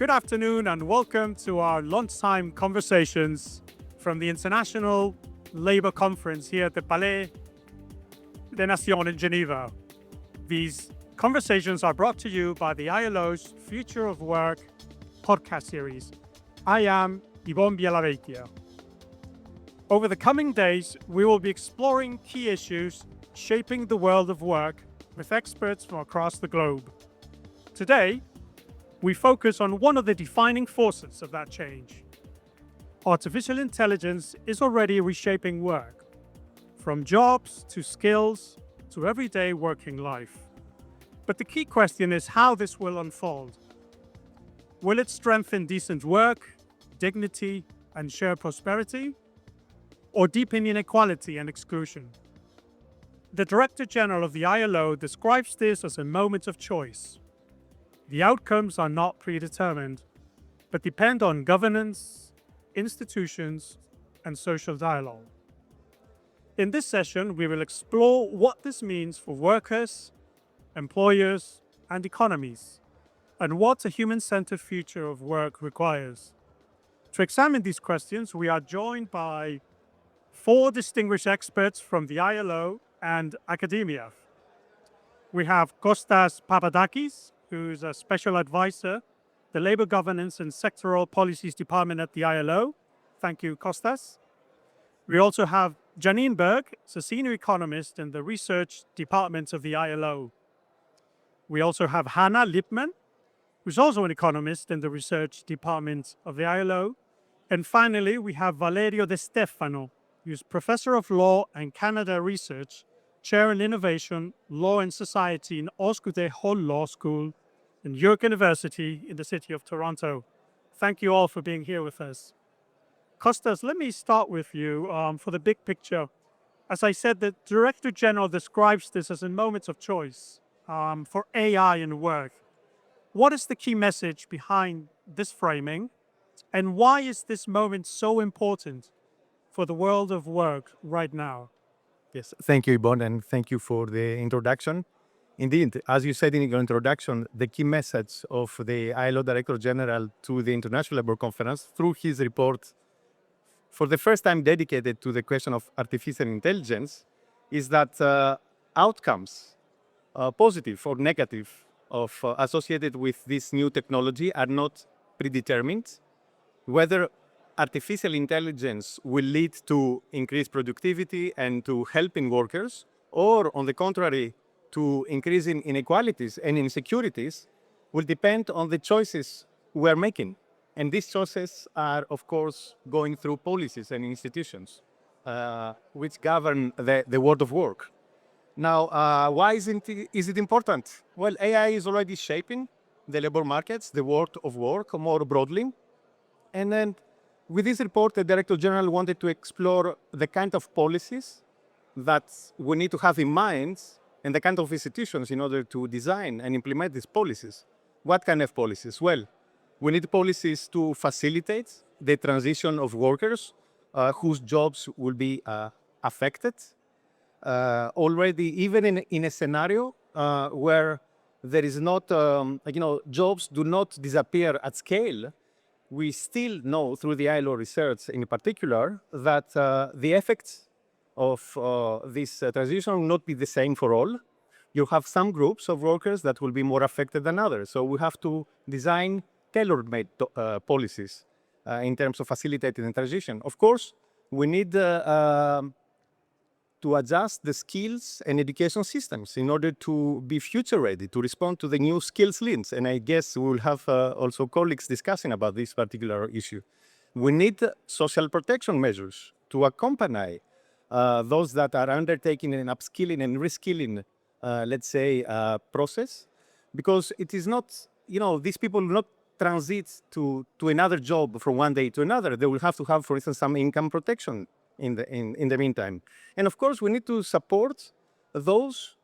Good afternoon and welcome to our lunchtime conversations from the International Labour Conference here at the Palais des Nations in Geneva. These conversations are brought to you by the ILO's Future of Work podcast series. I am Yvonne Bielaveitia. Over the coming days, we will be exploring key issues shaping the world of work with experts from across the globe. Today, we focus on one of the defining forces of that change. Artificial intelligence is already reshaping work, from jobs to skills to everyday working life. But the key question is how this will unfold. Will it strengthen decent work, dignity, and shared prosperity, or deepen inequality and exclusion? The Director General of the ILO describes this as a moment of choice. The outcomes are not predetermined, but depend on governance, institutions, and social dialogue. In this session, we will explore what this means for workers, employers, and economies, and what a human-centered future of work requires. To examine these questions, we are joined by four distinguished experts from the ILO and academia. We have Kostas Papadakis, who's a special advisor, the Labour Governance and Sectoral Policies Department at the ILO. Thank you, Kostas. We also have Janine Berg, a senior economist in the research department of the ILO. We also have Hannah Liepmann, who's also an economist in the research department of the ILO. And finally, we have Valerio de Stefano, who's professor of law and Canada research, chair in innovation, law and society in Osgoode Hall Law School in York University in the city of Toronto. Thank you all for being here with us. Kostas, let me start with you for the big picture. As I said, the Director General describes this as a moment of choice for AI in work. What is the key message behind this framing, and why is this moment so important for the world of work right now? Yes, thank you, Yvonne, and thank you for the introduction. Indeed, as you said in your introduction, the key message of the ILO Director General to the International Labour Conference through his report, for the first time dedicated to the question of artificial intelligence, is that outcomes, positive or negative, associated with this new technology are not predetermined. Whether artificial intelligence will lead to increased productivity and to helping workers, or on the contrary, to increasing inequalities and insecurities, will depend on the choices we're making. And these choices are, of course, going through policies and institutions which govern the world of work. Now, why is it important? Well, AI is already shaping the labor markets, the world of work more broadly. And then with this report, the Director General wanted to explore the kind of policies that we need to have in mind and the kind of institutions in order to design and implement these policies. What kind of policies? Well, we need policies to facilitate the transition of workers whose jobs will be affected. Already, even in a scenario where there is not, jobs do not disappear at scale, we still know through the ILO research in particular that the effects of this transition will not be the same for all. You have some groups of workers that will be more affected than others. So we have to design tailor-made policies in terms of facilitating the transition. Of course, we need to adjust the skills and education systems in order to be future ready, to respond to the new skills needs. And I guess we will have also colleagues discussing about this particular issue. We need social protection measures to accompany those that are undertaking an upskilling and reskilling, process, because it is not, these people will not transit to another job from one day to another. They will have to have, for instance, some income protection in the meantime. And of course, we need to support those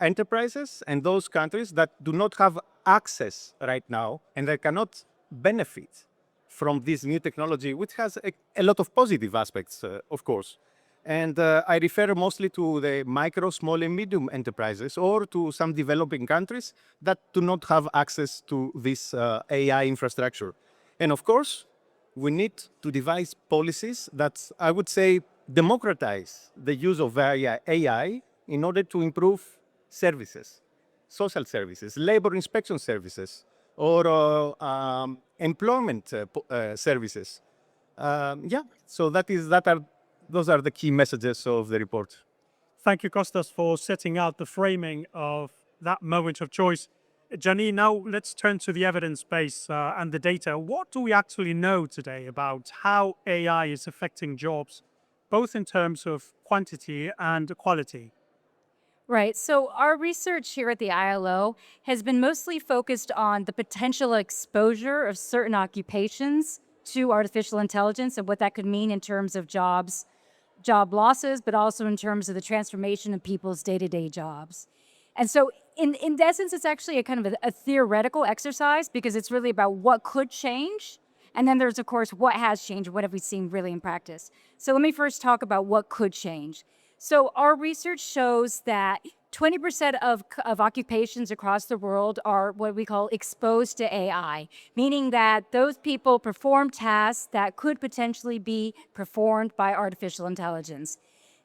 enterprises and those countries that do not have access right now and that cannot benefit from this new technology, which has a lot of positive aspects, of course. And I refer mostly to the micro, small, and medium enterprises or to some developing countries that do not have access to this AI infrastructure. And of course, we need to devise policies that I would say democratize the use of AI in order to improve services, social services, labor inspection services, or employment services. Yeah, so those are the key messages of the report. Thank you, Kostas, for setting out the framing of that moment of choice. Janine, now let's turn to the evidence base and the data. What do we actually know today about how AI is affecting jobs, both in terms of quantity and quality? Right. So our research here at the ILO has been mostly focused on the potential exposure of certain occupations to artificial intelligence and what that could mean in terms of jobs, job losses, but also in terms of the transformation of people's day-to-day jobs. And so in essence, it's actually a kind of a theoretical exercise because it's really about what could change. And then there's, of course, what has changed, what have we seen really in practice. So let me first talk about what could change. So our research shows that 20% of occupations across the world are what we call exposed to AI, meaning that those people perform tasks that could potentially be performed by artificial intelligence.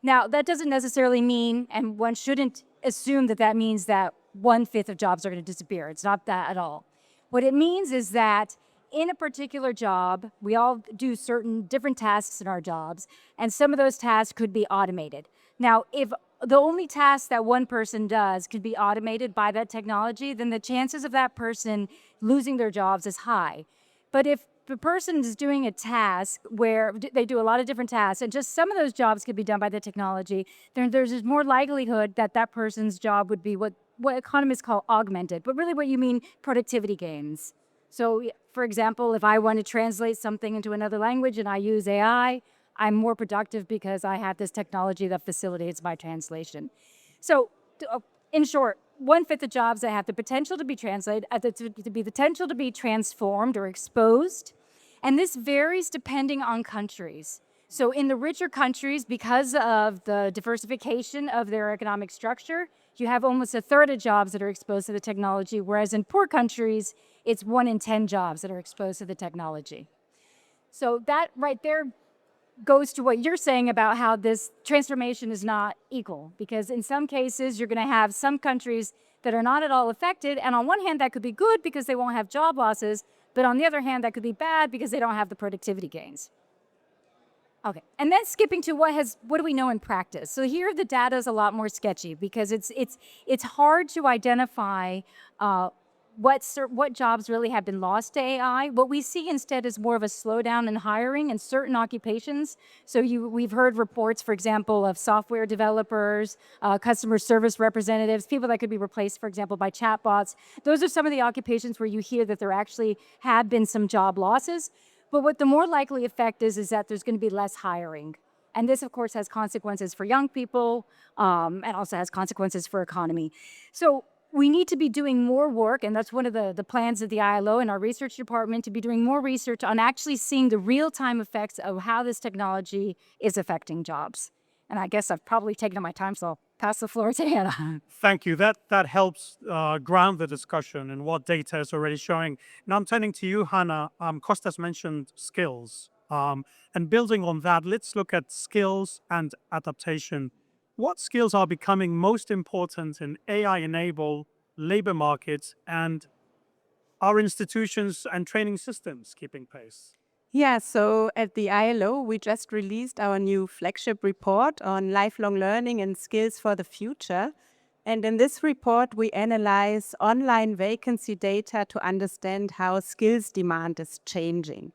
Now, that doesn't necessarily mean, and one shouldn't assume that that means that 1/5 of jobs are going to disappear. It's not that at all. What it means is that in a particular job, we all do certain different tasks in our jobs, and some of those tasks could be automated. Now, if the only task that one person does could be automated by that technology, then the chances of that person losing their jobs is high. But if the person is doing a task where they do a lot of different tasks and just some of those jobs could be done by the technology, then there's more likelihood that that person's job would be what economists call augmented, but really what you mean productivity gains. So for example, if I want to translate something into another language and I use AI, I'm more productive because I have this technology that facilitates my translation. So in short, 1/5 of jobs that have the potential to be translated, to be the potential to be transformed or exposed. And this varies depending on countries. So in the richer countries, because of the diversification of their economic structure, you have almost 1/3 of jobs that are exposed to the technology, whereas in poor countries, it's 1 in 10 jobs that are exposed to the technology. So that right there goes to what you're saying about how this transformation is not equal, because in some cases you're going to have some countries that are not at all affected, and on one hand that could be good because they won't have job losses, but on the other hand that could be bad because they don't have the productivity gains. Okay, and then skipping to what do we know in practice? So here the data is a lot more sketchy because it's hard to identify what jobs really have been lost to AI. What we see instead is more of a slowdown in hiring in certain occupations. So we've heard reports, for example, of software developers, customer service representatives, people that could be replaced, for example, by chatbots. Those are some of the occupations where you hear that there actually have been some job losses. But what the more likely effect is that there's going to be less hiring. And this, of course, has consequences for young people and also has consequences for economy. So we need to be doing more work, and that's one of the plans of the ILO and our research department, to be doing more research on actually seeing the real-time effects of how this technology is affecting jobs. And I guess I've probably taken up my time, so I'll pass the floor to Hannah. Thank you. That helps ground the discussion and what data is already showing. Now I'm turning to you, Hannah. Kostas mentioned skills. And building on that, let's look at skills and adaptation. What skills are becoming most important in AI-enabled labor markets, and are institutions and training systems keeping pace? Yeah, so at the ILO, we just released our new flagship report on lifelong learning and skills for the future. And in this report, we analyze online vacancy data to understand how skills demand is changing.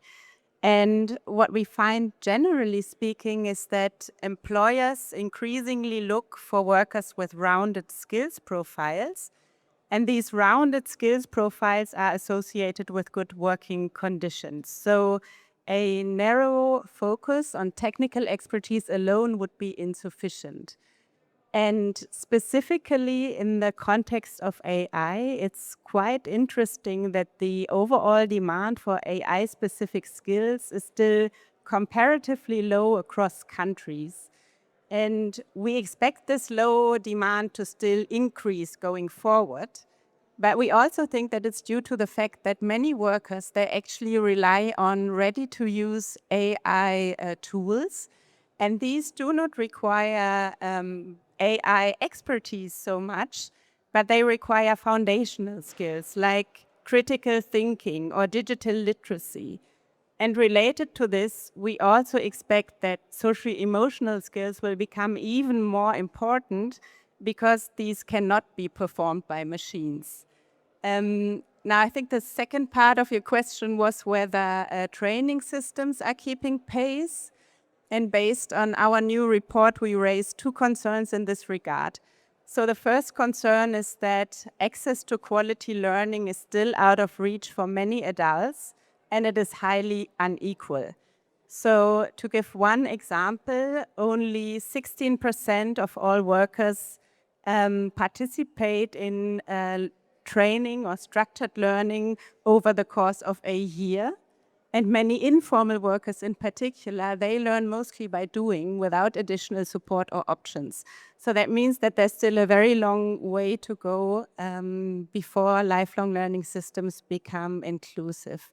And what we find, generally speaking, is that employers increasingly look for workers with rounded skills profiles. And these rounded skills profiles are associated with good working conditions. So a narrow focus on technical expertise alone would be insufficient. And specifically in the context of AI, it's quite interesting that the overall demand for AI-specific skills is still comparatively low across countries. And we expect this low demand to still increase going forward. But we also think that it's due to the fact that many workers, they actually rely on ready-to-use AI tools. And these do not require AI expertise so much, but they require foundational skills like critical thinking or digital literacy. And related to this, we also expect that socio-emotional skills will become even more important because these cannot be performed by machines. Now, I think the second part of your question was whether training systems are keeping pace. And based on our new report, we raised two concerns in this regard. So the first concern is that access to quality learning is still out of reach for many adults, and it is highly unequal. So to give one example, only 16% of all workers participate in training or structured learning over the course of a year. And many informal workers in particular, they learn mostly by doing without additional support or options. So that means that there's still a very long way to go before lifelong learning systems become inclusive.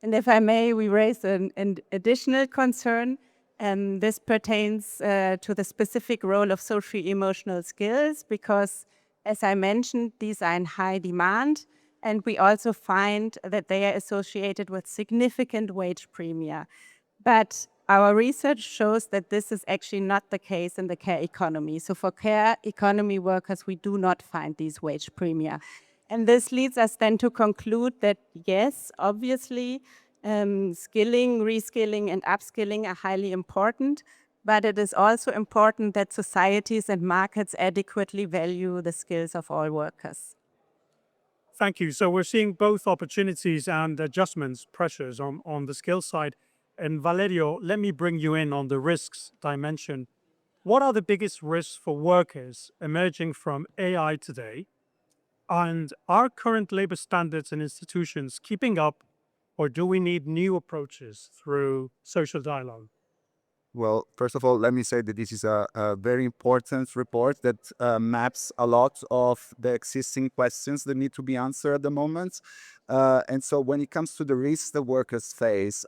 And if I may, we raise an additional concern. This pertains to the specific role of socio-emotional skills because, as I mentioned, these are in high demand. And we also find that they are associated with significant wage premia. But our research shows that this is actually not the case in the care economy. So for care economy workers, we do not find these wage premia. And this leads us then to conclude that, yes, obviously, skilling, reskilling, and upskilling are highly important, but it is also important that societies and markets adequately value the skills of all workers. Thank you. So we're seeing both opportunities and adjustments, pressures on the skill side. And Valerio, let me bring you in on the risks dimension. What are the biggest risks for workers emerging from AI today? And are current labor standards and institutions keeping up, or do we need new approaches through social dialogue? Well, first of all, let me say that this is a very important report that maps a lot of the existing questions that need to be answered at the moment. And so when it comes to the risks the workers face,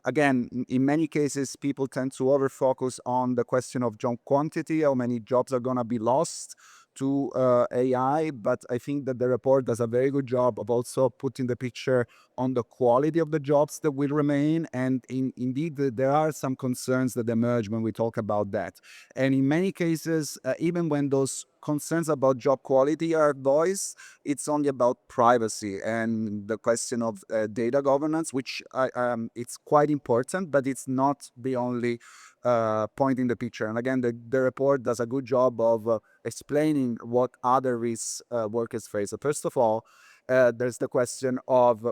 again, in many cases, people tend to over-focus on the question of job quantity, how many jobs are going to be lost to AI, but I think that the report does a very good job of also putting the picture on the quality of the jobs that will remain. And indeed, there are some concerns that emerge when we talk about that. And in many cases, even when those concerns about job quality are voiced, it's only about privacy and the question of data governance, which it's quite important, but it's not the only point in the picture. And again, the report does a good job of explaining what other risks workers face. So first of all, there's the question of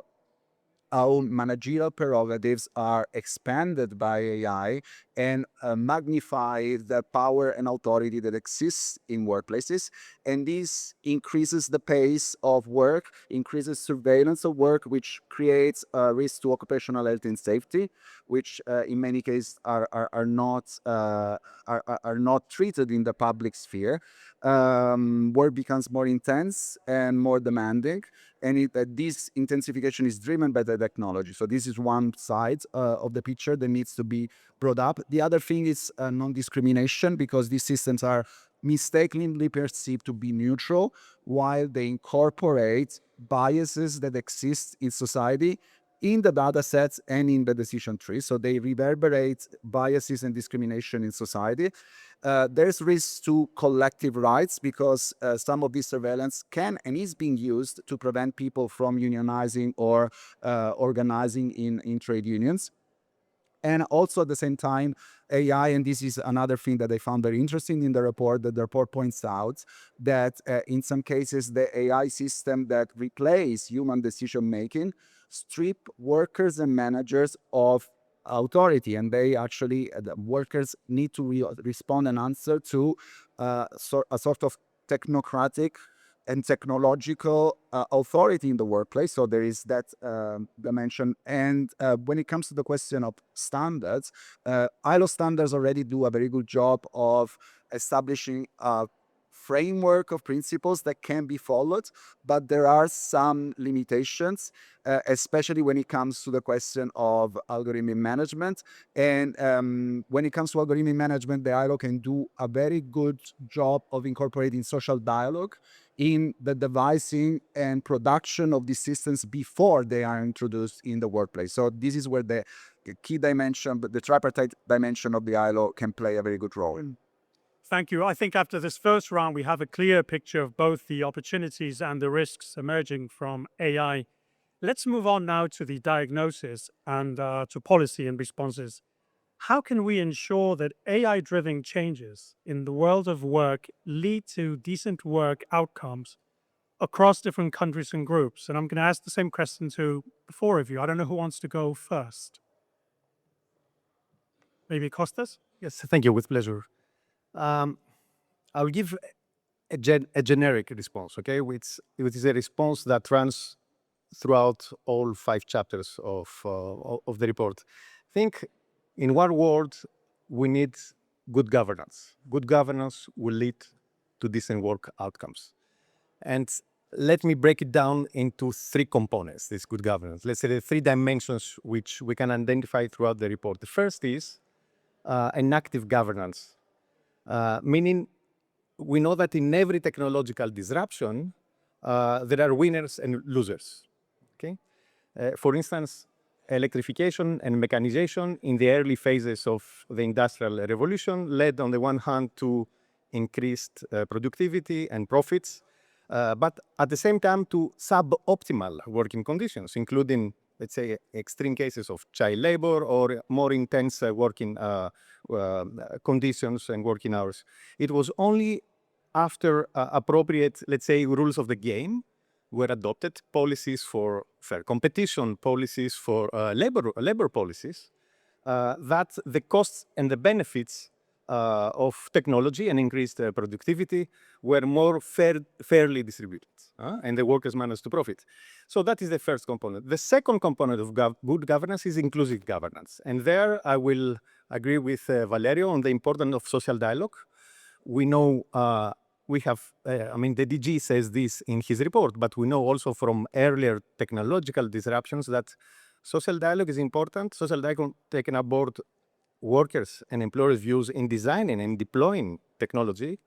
how managerial prerogatives are expanded by AI and magnify the power and authority that exists in workplaces. And this increases the pace of work, increases surveillance of work, which creates a risk to occupational health and safety, which in many cases are not treated in the public sphere. Work becomes more intense and more demanding, and this intensification is driven by the technology. So this is one side of the picture that needs to be brought up. The other thing is non-discrimination, because these systems are mistakenly perceived to be neutral while they incorporate biases that exist in society in the data sets and in the decision tree. So they reverberate biases and discrimination in society. There's risk to collective rights because some of this surveillance can and is being used to prevent people from unionizing or organizing in trade unions. And also at the same time, AI, and this is another thing that I found very interesting in the report, that the report points out that in some cases, the AI system that replace human decision-making strip workers and managers of authority, and they actually, the workers need to respond and answer to a sort of technocratic and technological authority in the workplace. So there is that dimension. And when it comes to the question of standards, ILO standards already do a very good job of establishing a framework of principles that can be followed, but there are some limitations, especially when it comes to the question of algorithmic management. And when it comes to algorithmic management, the ILO can do a very good job of incorporating social dialogue in the devising and production of these systems before they are introduced in the workplace. So this is where the key dimension, but the tripartite dimension of the ILO can play a very good role. Thank you. I think after this first round, we have a clear picture of both the opportunities and the risks emerging from AI. Let's move on now to the diagnosis and to policy and responses. How can we ensure that AI-driven changes in the world of work lead to decent work outcomes across different countries and groups? And I'm going to ask the same question to the four of you. I don't know who wants to go first. Maybe Kostas? Yes, thank you. With pleasure. I'll give a generic response, okay? Which is a response that runs throughout all 5 chapters of the report. I think in one word, we need good governance. Good governance will lead to decent work outcomes. And let me break it down into 3 components, this good governance. Let's say the 3 dimensions which we can identify throughout the report. The first is an active governance, meaning we know that in every technological disruption, there are winners and losers. Okay? For instance, electrification and mechanization in the early phases of the Industrial Revolution led on the one hand to increased productivity and profits, but at the same time to suboptimal working conditions, including, let's say, extreme cases of child labor or more intense working conditions and working hours. It was only after appropriate, let's say, rules of the game were adopted, policies for fair competition, policies for labor policies, that the costs and the benefits of technology and increased productivity were more fairly distributed, and the workers managed to profit. So that is the first component. The second component of good governance is inclusive governance. And there I will agree with Valerio on the importance of social dialogue. We know we have, the DG says this in his report, but we know also from earlier technological disruptions that social dialogue is important. Social dialogue taken aboard workers and employers' views in designing and deploying technology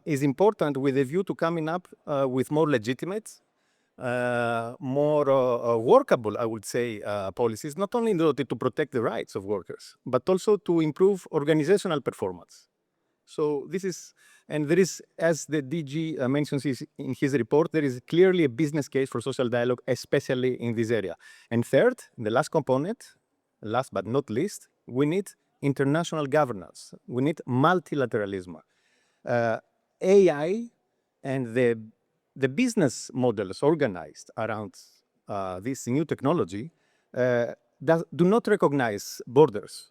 is important with a view to coming up with more legitimate, more workable, I would say, policies, not only in order to protect the rights of workers, but also to improve organizational performance. So this is, and there is, as the DG mentions in his report, there is clearly a business case for social dialogue, especially in this area. And third, the last component, last but not least, we need international governance. We need multilateralism. AI and the business models organized around this new technology do not recognize borders.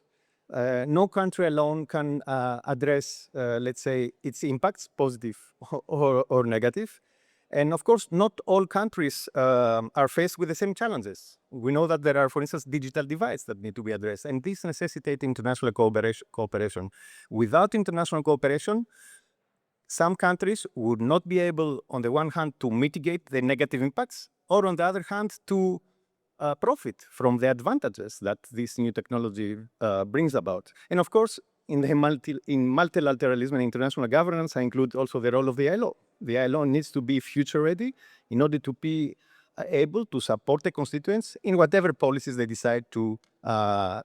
No country alone can address, let's say, its impacts, positive or negative. And of course, not all countries are faced with the same challenges. We know that there are, for instance, digital divides that need to be addressed, and these necessitate international cooperation. Without international cooperation, some countries would not be able, on the one hand, to mitigate the negative impacts, or on the other hand, to profit from the advantages that this new technology brings about. And of course, in multilateralism and international governance, I include also the role of the ILO. The ILO needs to be future ready in order to be able to support the constituents in whatever policies they decide to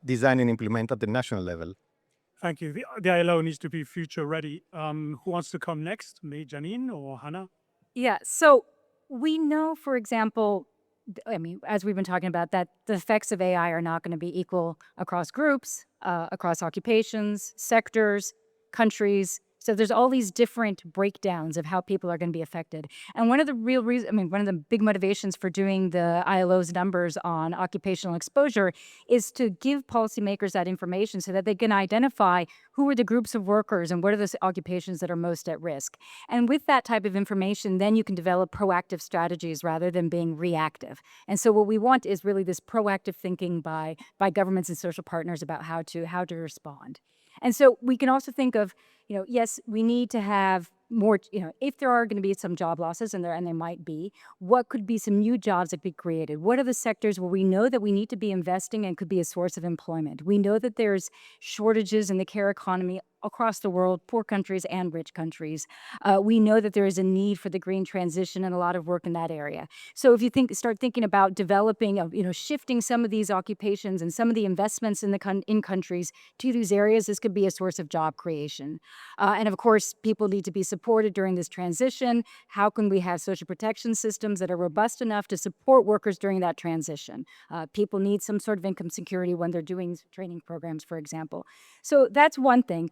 design and implement at the national level. Thank you. The ILO needs to be future ready. Who wants to come next? Me, Janine, or Hannah? Yeah, so we know, for example, as we've been talking about, that the effects of AI are not going to be equal across groups, across occupations, sectors, countries. So there's all these different breakdowns of how people are going to be affected. And one of the real reasons, one of the big motivations for doing the ILO's numbers on occupational exposure is to give policymakers that information so that they can identify who are the groups of workers and what are the occupations that are most at risk. And with that type of information, then you can develop proactive strategies rather than being reactive. And so what we want is really this proactive thinking by governments and social partners about how to respond. And so we can also think of, yes, we need to have more, if there are going to be some job losses, and there might be, what could be some new jobs that could be created? What are the sectors where we know that we need to be investing and could be a source of employment? We know that there's shortages in the care economy across the world, poor countries and rich countries. We know that there is a need for the green transition and a lot of work in that area. So if you start thinking about developing, shifting some of these occupations and some of the investments in in countries to these areas, this could be a source of job creation. And of course, people need to be supported during this transition. How can we have social protection systems that are robust enough to support workers during that transition? People need some sort of income security when they're doing training programs, for example. So that's one thing.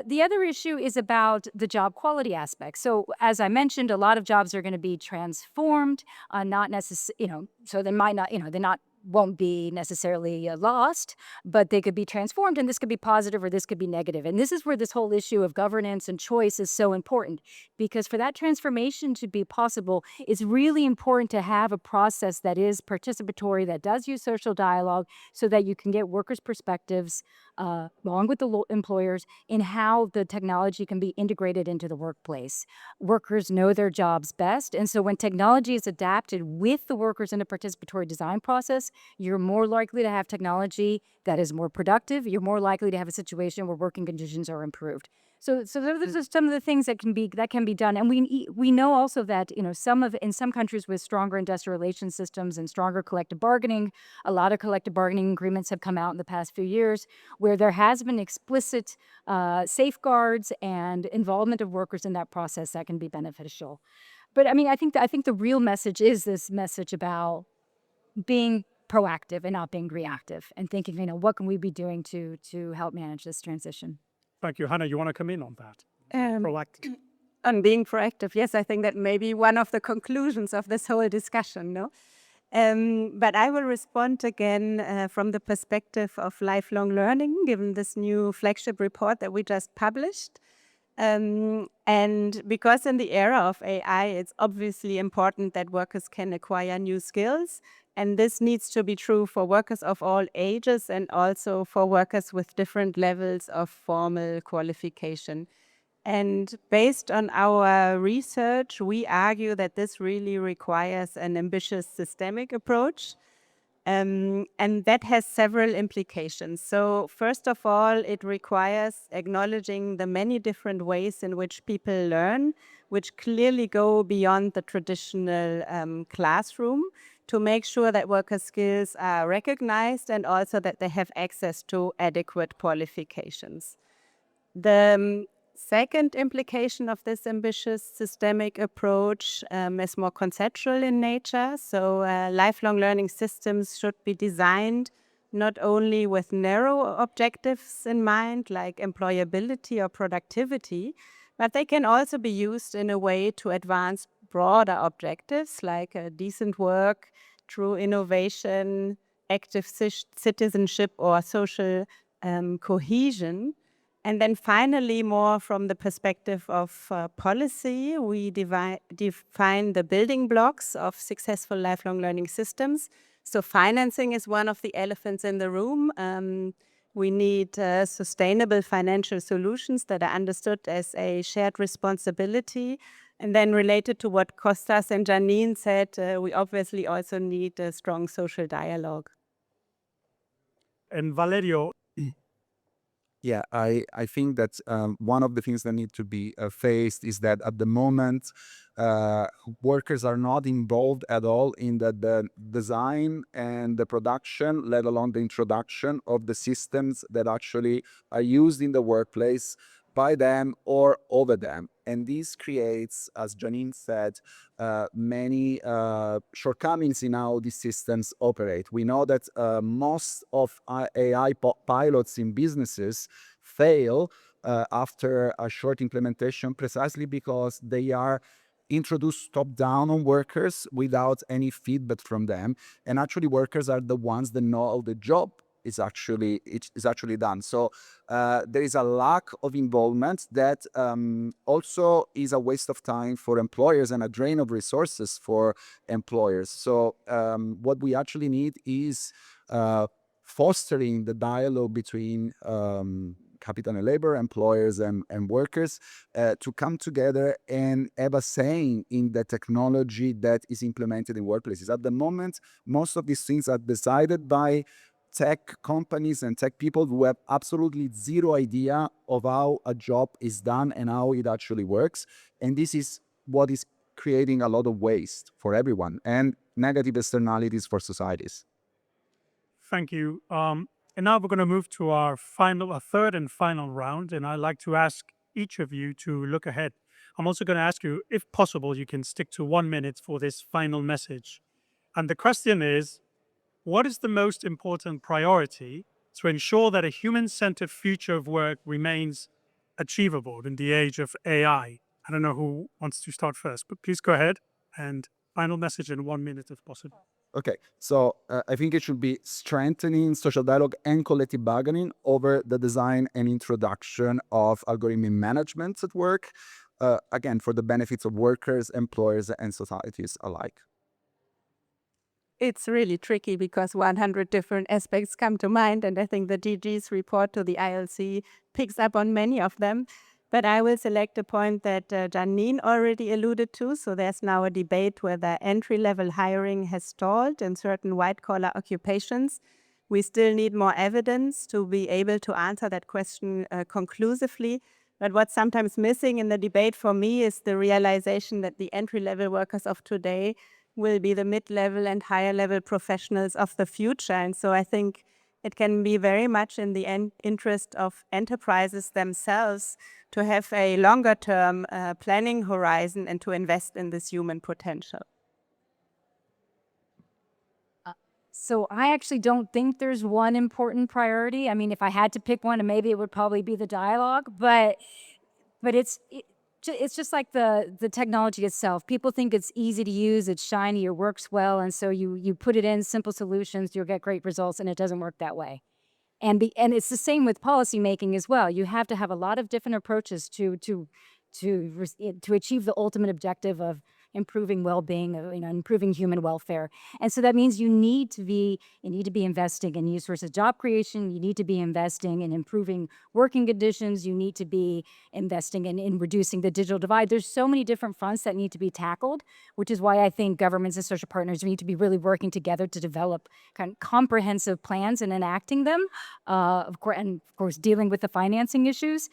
The other issue is about the job quality aspect. So as I mentioned, a lot of jobs are going to be transformed, not necessarily, so they might not, won't be necessarily lost, but they could be transformed, and this could be positive or this could be negative. And this is where this whole issue of governance and choice is so important, because for that transformation to be possible, it's really important to have a process that is participatory, that does use social dialogue, so that you can get workers' perspectives along with the employers in how the technology can be integrated into the workplace. Workers know their jobs best, and so when technology is adapted with the workers in a participatory design process, you're more likely to have technology that is more productive. You're more likely to have a situation where working conditions are improved. So those are some of the things that can be done. And we know also that in some countries with stronger industrial relations systems and stronger collective bargaining, a lot of collective bargaining agreements have come out in the past few years where there has been explicit safeguards and involvement of workers in that process that can be beneficial. But I think the real message is this message about being proactive and not being reactive, and thinking, what can we be doing to help manage this transition? Thank you. Hannah, you want to come in on that? Proactive. On being proactive, yes, I think that may be one of the conclusions of this whole discussion, no? But I will respond again from the perspective of lifelong learning, given this new flagship report that we just published. And because in the era of AI, it's obviously important that workers can acquire new skills. And this needs to be true for workers of all ages and also for workers with different levels of formal qualification. And based on our research, we argue that this really requires an ambitious systemic approach. And that has several implications. So first of all, it requires acknowledging the many different ways in which people learn, which clearly go beyond the traditional classroom, to make sure that worker skills are recognized and also that they have access to adequate qualifications. The second implication of this ambitious systemic approach is more conceptual in nature. So lifelong learning systems should be designed not only with narrow objectives in mind, like employability or productivity, but they can also be used in a way to advance broader objectives like decent work, true innovation, active citizenship, or social cohesion. And then finally, more from the perspective of policy, we define the building blocks of successful lifelong learning systems. So financing is one of the elephants in the room. We need sustainable financial solutions that are understood as a shared responsibility. And then related to what Kostas and Janine said, we obviously also need a strong social dialogue. And Valerio, Yeah, I think that one of the things that need to be faced is that at the moment, workers are not involved at all in the design and the production, let alone the introduction of the systems that actually are used in the workplace by them or over them. And this creates, as Janine said, many shortcomings in how these systems operate. We know that most of AI pilots in businesses fail after a short implementation, precisely because they are introduced top-down on workers without any feedback from them. And actually, workers are the ones that know how the job is actually done. So there is a lack of involvement that also is a waste of time for employers and a drain of resources for employers. So what we actually need is fostering the dialogue between capital and labor, employers and workers, to come together and have a say in the technology that is implemented in workplaces. At the moment, most of these things are decided by tech companies and tech people who have absolutely zero idea of how a job is done and how it actually works. And this is what is creating a lot of waste for everyone and negative externalities for societies. Thank you. And now we're going to move to our third and final round. And I'd like to ask each of you to look ahead. I'm also going to ask you, if possible, you can stick to 1 minute for this final message. And the question is, what is the most important priority to ensure that a human-centered future of work remains achievable in the age of AI? I don't know who wants to start first, but please go ahead. And final message in 1 minute if possible. Okay, so I think it should be strengthening social dialogue and collective bargaining over the design and introduction of algorithmic management at work, again, for the benefits of workers, employers, and societies alike. It's really tricky because 100 different aspects come to mind, and I think the DG's report to the ILC picks up on many of them. But I will select a point that Janine already alluded to. So there's now a debate whether entry-level hiring has stalled in certain white-collar occupations. We still need more evidence to be able to answer that question conclusively. But what's sometimes missing in the debate for me is the realization that the entry-level workers of today will be the mid-level and higher-level professionals of the future. And so I think it can be very much in the interest of enterprises themselves to have a longer-term planning horizon and to invest in this human potential. So I actually don't think there's one important priority. I mean, if I had to pick one, maybe it would probably be the dialogue, but it's just like the technology itself. People think it's easy to use, it's shiny, it works well, and so you put it in simple solutions, you'll get great results, and it doesn't work that way. And it's the same with policy making as well. You have to have a lot of different approaches to achieve the ultimate objective of improving well-being, improving human welfare. And so that means you need to be investing in new sources of job creation. You need to be investing in improving working conditions. You need to be investing in reducing the digital divide. There's so many different fronts that need to be tackled, which is why I think governments and social partners need to be really working together to develop kind of comprehensive plans and enacting them, of course, dealing with the financing issues.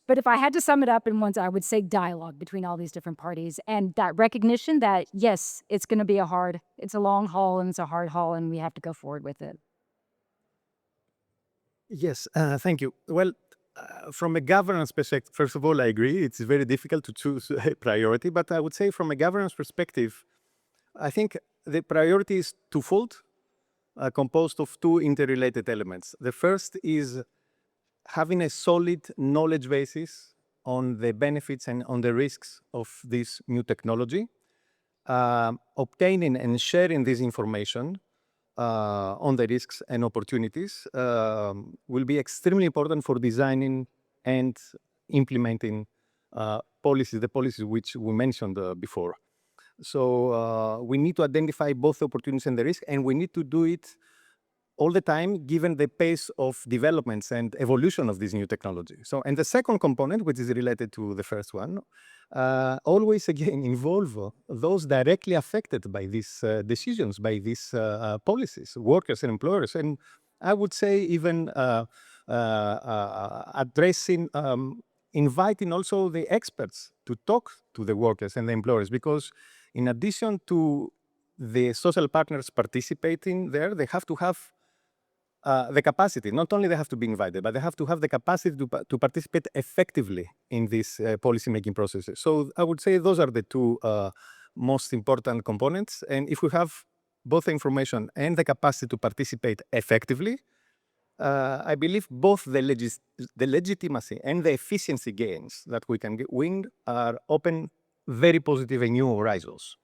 But if I had to sum it up in one, I would say dialogue between all these different parties and that recognition that, yes, it's going to be it's a long haul and it's a hard haul and we have to go forward with it. Yes, thank you. Well, from a governance perspective, first of all, I agree. It's very difficult to choose a priority, but I would say from a governance perspective, I think the priority is twofold, composed of two interrelated elements. The first is having a solid knowledge basis on the benefits and on the risks of this new technology, obtaining and sharing this information on the risks and opportunities will be extremely important for designing and implementing the policies which we mentioned before. So we need to identify both the opportunities and the risk, and we need to do it all the time, given the pace of developments and evolution of this new technology. So, and the second component, which is related to the first one, always again involve those directly affected by these decisions, by these policies, workers and employers. And I would say even addressing, inviting also the experts to talk to the workers and the employers, because in addition to the social partners participating there, they have to have the capacity. Not only they have to be invited, but they have to have the capacity to participate effectively in these policy-making processes. So I would say those are the two most important components. And if we have both the information and the capacity to participate effectively, I believe both the legitimacy and the efficiency gains that we can win are open very positive and new horizons.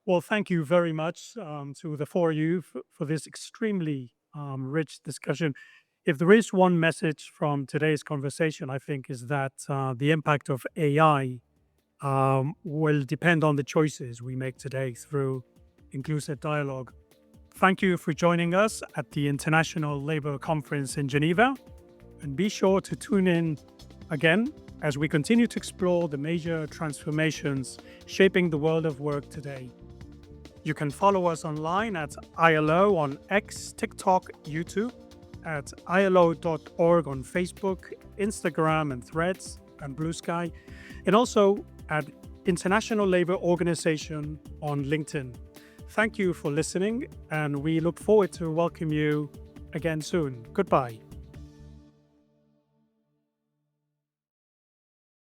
Well, thank you very much to the four of you for this extremely rich discussion. If there is one message from today's conversation, I think, is that the impact of AI will depend on the choices we make today through inclusive dialogue. Thank you for joining us at the International Labour Conference in Geneva, and be sure to tune in again as we continue to explore the major transformations shaping the world of work today. You can follow us online at ILO on X, TikTok, YouTube, at ILO.org on Facebook, Instagram, and Threads, and Blue Sky, and also at International Labour Organization on LinkedIn. Thank you for listening, and we look forward to welcome you again soon. Goodbye.